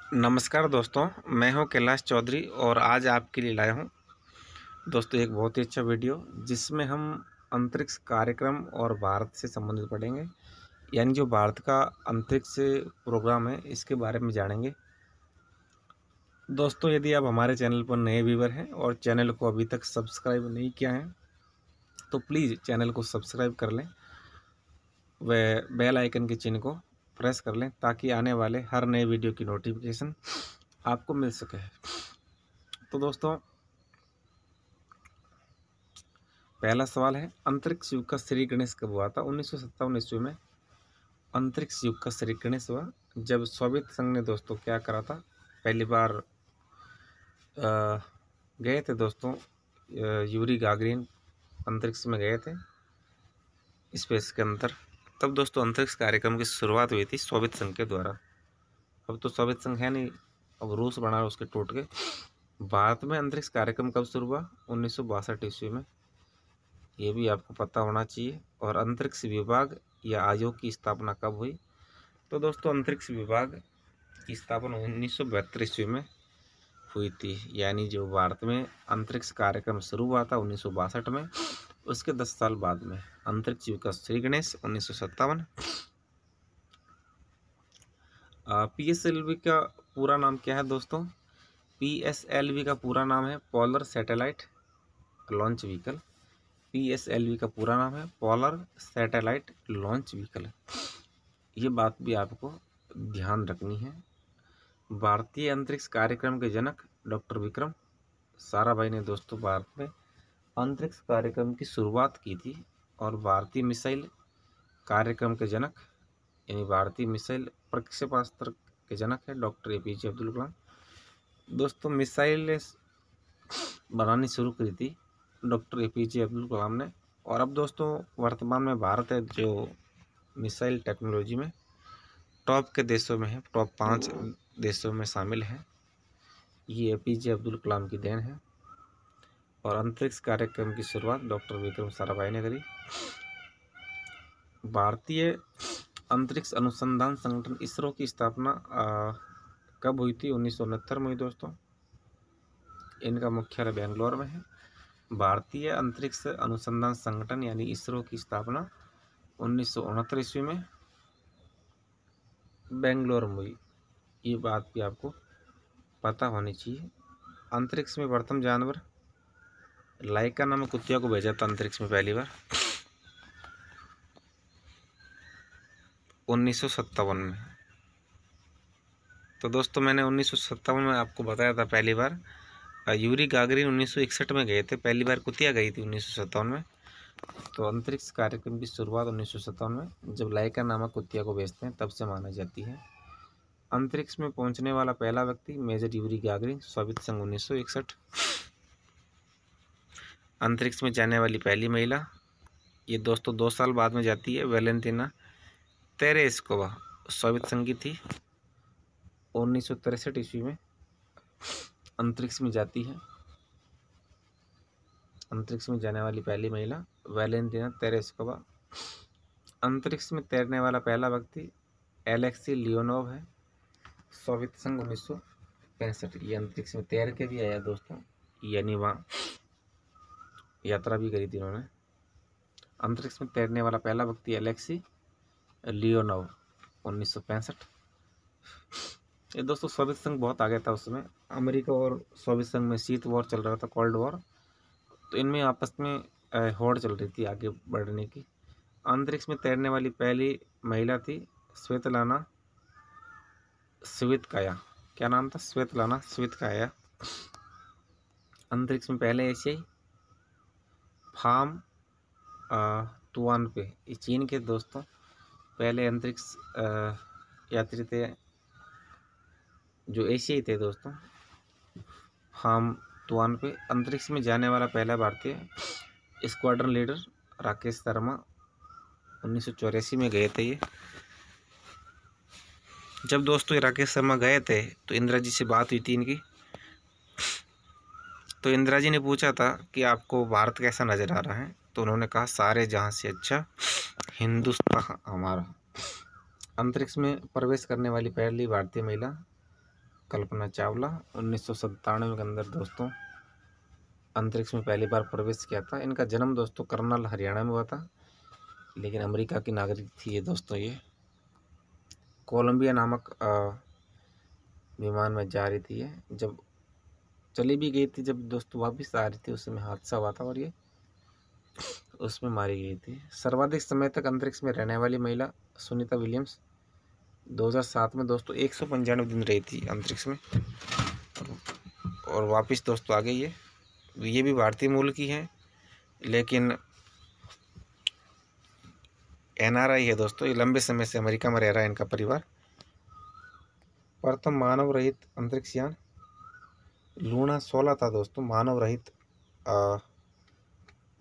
नमस्कार दोस्तों, मैं हूं कैलाश चौधरी और आज आपके लिए लाया हूं दोस्तों एक बहुत ही अच्छा वीडियो जिसमें हम अंतरिक्ष कार्यक्रम और भारत से संबंधित पढ़ेंगे। यानी जो भारत का अंतरिक्ष प्रोग्राम है इसके बारे में जानेंगे। दोस्तों यदि आप हमारे चैनल पर नए व्यूवर हैं और चैनल को अभी तक सब्सक्राइब नहीं किया है तो प्लीज़ चैनल को सब्सक्राइब कर लें व बेल आइकन के चिन्ह को प्रेस कर लें ताकि आने वाले हर नए वीडियो की नोटिफिकेशन आपको मिल सके। तो दोस्तों पहला सवाल है, अंतरिक्ष युग का श्री गणेश कब हुआ था? 1957 ईस्वी में अंतरिक्ष युग का श्री गणेश हुआ जब सोवियत संघ ने दोस्तों क्या करा था, पहली बार गए थे दोस्तों यूरी गागरिन अंतरिक्ष में गए थे स्पेस के अंदर। तब दोस्तों अंतरिक्ष कार्यक्रम की शुरुआत हुई थी सोवियत संघ के द्वारा। अब तो सोवियत संघ है नहीं, अब रूस बना उसके टूट के। भारत में अंतरिक्ष कार्यक्रम कब शुरू हुआ? 1962 ईस्वी में, ये भी आपको पता होना चाहिए। और अंतरिक्ष विभाग या आयोग की स्थापना कब हुई? तो दोस्तों अंतरिक्ष विभाग की स्थापना 1972 ईस्वी में हुई थी। यानी जो भारत में अंतरिक्ष कार्यक्रम शुरू हुआ था 1962 में, उसके 10 साल बाद में अंतरिक्ष युग का श्री गणेश 1957। PSLV का पूरा नाम क्या है दोस्तों? PSLV का पूरा नाम है polar satellite launch vehicle. PSLV का पूरा नाम है पोलर सैटेलाइट लॉन्च व्हीकल। ये बात भी आपको ध्यान रखनी है। भारतीय अंतरिक्ष कार्यक्रम के जनक डॉक्टर विक्रम साराभाई ने दोस्तों भारत में अंतरिक्ष कार्यक्रम की शुरुआत की थी। और भारतीय मिसाइल कार्यक्रम के जनक यानी भारतीय मिसाइल प्रक्षेपास्त्र के जनक है डॉक्टर APJ अब्दुल कलाम। दोस्तों मिसाइल बनानी शुरू करी थी डॉक्टर APJ अब्दुल कलाम ने। और अब दोस्तों वर्तमान में भारत है जो मिसाइल टेक्नोलॉजी में टॉप के देशों में है, टॉप 5 देशों में शामिल है। ये APJ अब्दुल कलाम की देन है। और अंतरिक्ष कार्यक्रम की शुरुआत डॉक्टर विक्रम साराभाई ने करी। भारतीय अंतरिक्ष अनुसंधान संगठन इसरो की स्थापना कब हुई थी? 1969 में हुई दोस्तों। इनका मुख्यालय बेंगलोर में है। भारतीय अंतरिक्ष अनुसंधान संगठन यानी इसरो की स्थापना 1969 ईस्वी में बेंगलोर में हुई। ये बात भी आपको पता होनी चाहिए। अंतरिक्ष में प्रथम जानवर लाइका नामक कुतिया को भेजा था अंतरिक्ष में पहली बार 1957 में। तो दोस्तों मैंने 1957 में आपको बताया था पहली बार। यूरी गागरिन 1961 में गए थे, पहली बार कुतिया गई थी 1957 में। तो अंतरिक्ष कार्यक्रम की शुरुआत 1957 में जब लाइका नामक कुतिया को भेजते हैं तब से मानी जाती है। अंतरिक्ष में पहुंचने वाला पहला व्यक्ति मेजर यूरी गागरिन, सोवियत संघ 1961। अंतरिक्ष में जाने वाली पहली महिला, ये दोस्तों 2 साल बाद में जाती है, वैलेंटिना तेरेस्कोवा, सोवियत संघ की थी। 1963 ईस्वी में अंतरिक्ष में जाती है। अंतरिक्ष में जाने वाली पहली महिला वैलेंटिना तेरेस्कोवा। अंतरिक्ष में तैरने वाला पहला व्यक्ति एलेक्सी लियोनोव है, सोवियत संघ 1965। ये अंतरिक्ष में तैर के भी आया दोस्तों, यानी वहाँ यात्रा भी करी थी इन्होंने। अंतरिक्ष में तैरने वाला पहला व्यक्ति एलेक्सी लियोनोव 1965। ये दोस्तों सोवियत संघ बहुत आगे था उसमें। अमेरिका और सोवियत संघ में शीत वॉर चल रहा था, कोल्ड वॉर। तो इनमें आपस में होड़ चल रही थी आगे बढ़ने की। अंतरिक्ष में तैरने वाली पहली महिला थी स्वेतलाना स्वितकाया। क्या नाम था? स्वेतलाना स्वितकाया। अंतरिक्ष में पहले एशियाई फार्म तुआन पे, ये चीन के दोस्तों पहले अंतरिक्ष यात्री थे जो एशियाई थे दोस्तों, फार्म तुआन पे। अंतरिक्ष में जाने वाला पहला भारतीय स्क्वाड्रन लीडर राकेश शर्मा 1984 में गए थे ये। जब दोस्तों ये राकेश शर्मा गए थे तो इंदिरा जी से बात हुई थी इनकी। तो इंदिरा जी ने पूछा था कि आपको भारत कैसा नज़र आ रहा है? तो उन्होंने कहा सारे जहाँ से अच्छा हिंदुस्तान हमारा। अंतरिक्ष में प्रवेश करने वाली पहली भारतीय महिला कल्पना चावला 1997 के अंदर दोस्तों अंतरिक्ष में पहली बार प्रवेश किया था। इनका जन्म दोस्तों करनाल हरियाणा में हुआ था, लेकिन अमेरिका की नागरिक थी ये दोस्तों। ये कोलंबिया नामक विमान में जा रही थी। ये जब चली भी गई थी, जब दोस्तों वापस आ रही थी उस समय हादसा हुआ था और ये उसमें मारी गई थी। सर्वाधिक समय तक अंतरिक्ष में रहने वाली महिला सुनीता विलियम्स 2007 में दोस्तों 195 दिन रही थी अंतरिक्ष में और वापस दोस्तों आ गई है। ये भी भारतीय मूल की है, लेकिन NRI है दोस्तों। ये लंबे समय से अमेरिका में रह रहा है इनका परिवार। प्रथम मानव रहित अंतरिक्ष यान लूना 16 था दोस्तों। मानव रहित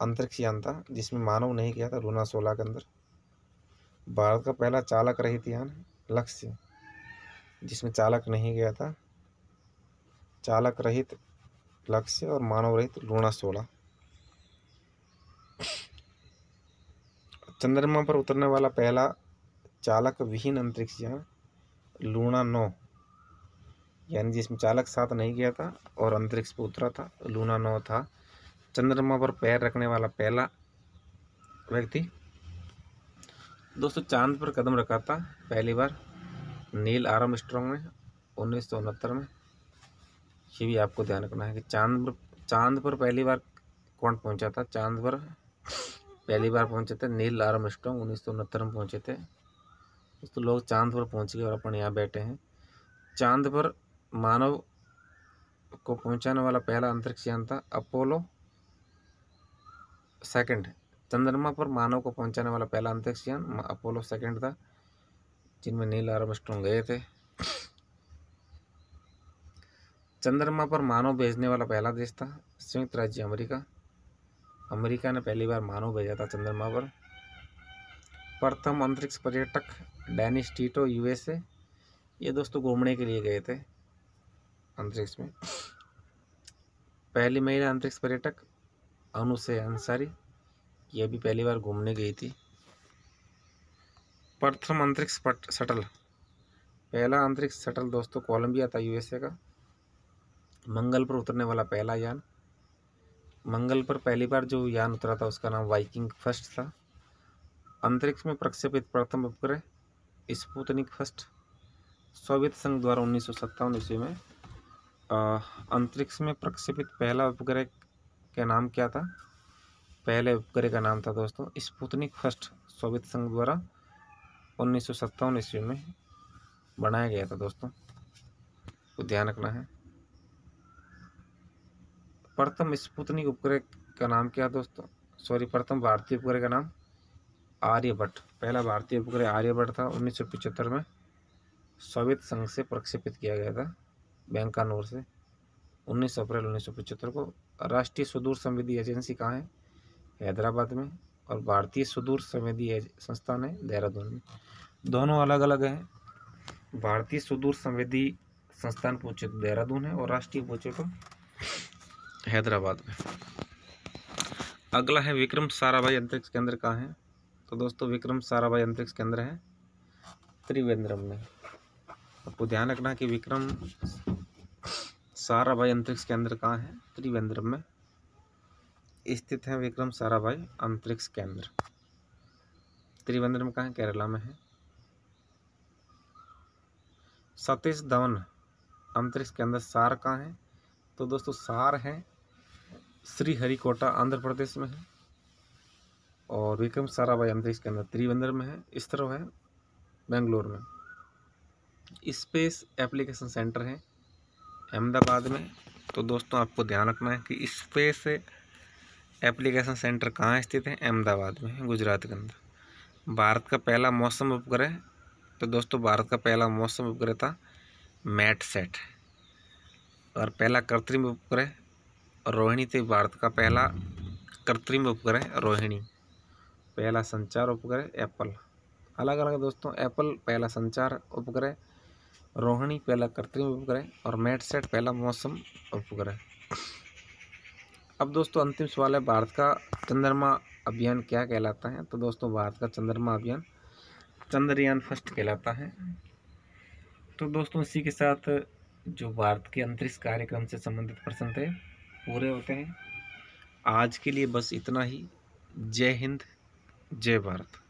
अंतरिक्ष यान था जिसमें मानव नहीं गया था लूना 16 के अंदर। भारत का पहला चालक रहित यान लक्ष्य, जिसमें चालक नहीं गया था। चालक रहित लक्ष्य और मानव रहित लूना 16। चंद्रमा पर उतरने वाला पहला चालक विहीन अंतरिक्ष यान लूना 9, यानी जिसमें चालक साथ नहीं गया था और अंतरिक्ष पर उतरा था, लूना 9 था। चंद्रमा पर पैर रखने वाला पहला व्यक्ति दोस्तों चांद पर कदम रखा था पहली बार नील आर्मस्ट्रॉन्ग ने 1969 में। ये भी आपको ध्यान रखना है कि चांद पर पहली बार कौन पहुंचा था। चांद पर पहली बार पहुंचे थे नील आर्मस्ट्रॉन्ग 1969 में पहुंचे थे। तो लोग चांद पर पहुंच गए और अपन यहाँ बैठे हैं। चांद पर मानव को पहुंचाने वाला पहला अंतरिक्ष यान था अपोलो 2। चंद्रमा पर मानव को पहुंचाने वाला पहला अंतरिक्ष यान अपोलो 2 था, जिनमें नील आर्मस्ट्रॉन्ग गए थे। चंद्रमा पर मानव भेजने वाला पहला देश था संयुक्त राज्य अमेरिका। अमेरिका ने पहली बार मानव भेजा था चंद्रमा पर। प्रथम अंतरिक्ष पर्यटक डेनिस टीटो USA। ये दोस्तों घूमने के लिए गए थे अंतरिक्ष में। पहली महिला अंतरिक्ष पर्यटक अनुसे अंसारी, ये भी पहली बार घूमने गई थी। प्रथम अंतरिक्ष शटल, पहला अंतरिक्ष शटल दोस्तों कोलंबिया था USA का। मंगल पर उतरने वाला पहला यान, मंगल पर पहली बार जो यान उतरा था उसका नाम वाइकिंग फर्स्ट था। अंतरिक्ष में प्रक्षेपित प्रथम उपग्रह स्पुतनिक फर्स्ट, सोवियत संघ द्वारा 1957 ईस्वी में अंतरिक्ष में प्रक्षेपित पहला उपग्रह का नाम क्या था। पहले उपग्रह का नाम था दोस्तों स्पुतनिक फर्स्ट, सोवियत संघ द्वारा 1957 ईस्वी में बनाया गया था दोस्तों, तो ध्यान रखना है। प्रथम स्पुतनिक उपग्रह का नाम क्या दोस्तों, प्रथम भारतीय उपग्रह का नाम आर्यभट्ट। पहला भारतीय उपग्रह आर्यभट्ट था 1975 में सोवियत संघ से प्रक्षेपित किया गया था बैंकानूर से 19 अप्रैल 1975 को। राष्ट्रीय सुदूर संवेदी एजेंसी कहाँ है, हैदराबाद में, और भारतीय सुदूर संवेदी संस्थान है देहरादून में। दोनों अलग अलग हैं। भारतीय सुदूर संवेदी संस्थान पूछे तो देहरादून है और राष्ट्रीय पूछे तो हैदराबाद में। अगला है विक्रम साराभाई अंतरिक्ष केंद्र कहाँ है, तो दोस्तों विक्रम साराभाई अंतरिक्ष केंद्र है त्रिवेंद्रम में। आपको ध्यान रखना कि विक्रम साराभाई अंतरिक्ष केंद्र कहाँ है, त्रिवेंद्रम में स्थित है विक्रम साराभाई अंतरिक्ष केंद्र। त्रिवेंद्रम कहाँ है, केरला में है। सतीश धवन अंतरिक्ष केंद्र सार कहाँ है, तो दोस्तों सार है श्रीहरिकोटा आंध्र प्रदेश में है। और विक्रम साराभाई अंतरिक्ष केंद्र त्रिवेंद्रम में है। इसरो है बेंगलोर में। स्पेस एप्लीकेशन सेंटर है अहमदाबाद में। तो दोस्तों आपको ध्यान रखना है कि स्पेस एप्लीकेशन सेंटर कहाँ स्थित है, अहमदाबाद में है, गुजरात के अंदर। भारत का पहला मौसम उपग्रह, तो दोस्तों भारत का पहला मौसम उपग्रह था मैटसेट। और पहला कृत्रिम उपग्रह रोहिणी थी। भारत का पहला कृत्रिम उपग्रह रोहिणी। पहला संचार उपग्रह एप्पल, अलग अलग दोस्तों। एप्पल पहला संचार उपग्रह, रोहिणी पहला कृत्रिम उपग्रह और मैटसेट पहला मौसम उपग्रह। अब दोस्तों अंतिम सवाल है, भारत का चंद्रमा अभियान क्या कहलाता है, तो दोस्तों भारत का चंद्रमा अभियान चंद्रयान फर्स्ट कहलाता है। तो दोस्तों इसी के साथ जो भारत के अंतरिक्ष कार्यक्रम से संबंधित प्रश्न थे पूरे होते हैं। आज के लिए बस इतना ही। जय हिंद, जय भारत।